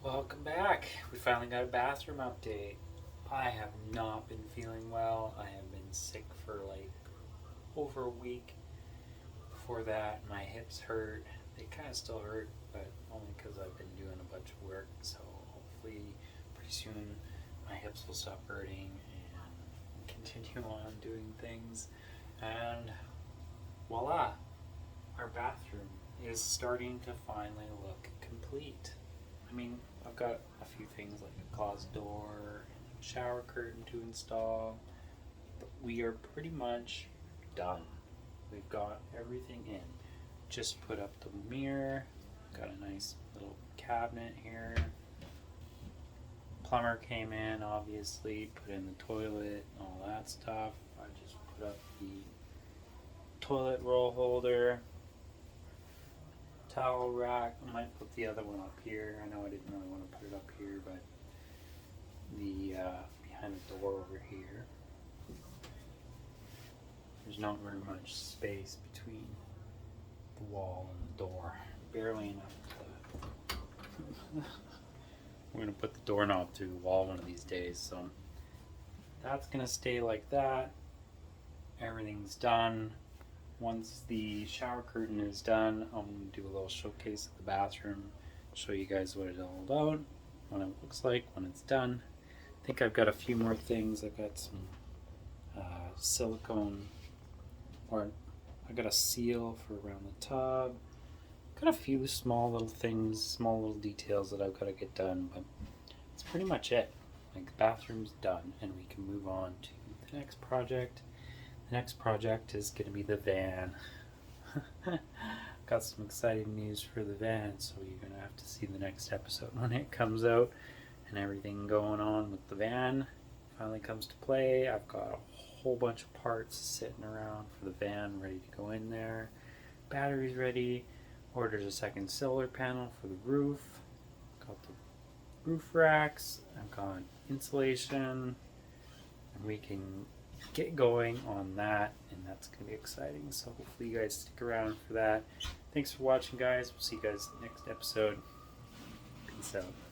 Welcome back. We finally got a bathroom update. I have not been feeling well. I have been sick for like over a week. Before that, my hips hurt. They kind of still hurt, but only because I've been doing a bunch of work. So hopefully, pretty soon, my hips will stop hurting and continue on doing things. And voila, our bathroom is starting to finally look complete. I mean, I've got a few things like a closet door and a shower curtain to install, but we are pretty much done. We've got everything in. Just put up the mirror, got a nice little cabinet here. Plumber came in, obviously, put in the toilet and all that stuff. I just put up the toilet roll holder, towel rack. I might put the other one up here. I know I didn't really want to put it up here, but the behind the door over here, there's not very much space between the wall and the door. Barely enough to we're gonna put the doorknob through the wall one of these days, so that's gonna stay like that. Everything's done. Once the shower curtain is done, I'm going to do a little showcase of the bathroom, show you guys what it's all about, what it looks like when it's done. I think I've got a few more things. I've got some silicone, or I got a seal for around the tub. Got a few small little things, small little details that I've got to get done, but that's pretty much it. Like, the bathroom's done, and we can move on to the next project. The next project is going to be the van. Got some exciting news for the van, so you're going to have to see the next episode when it comes out and everything going on with the van finally comes to play. I've got a whole bunch of parts sitting around for the van ready to go in there. Batteries ready. Ordered a second solar panel for the roof. Got the roof racks. I've got insulation. And we can get going on that, and that's going to be exciting. So hopefully you guys stick around for that. Thanks for watching, guys. We'll see you guys next episode. Peace out.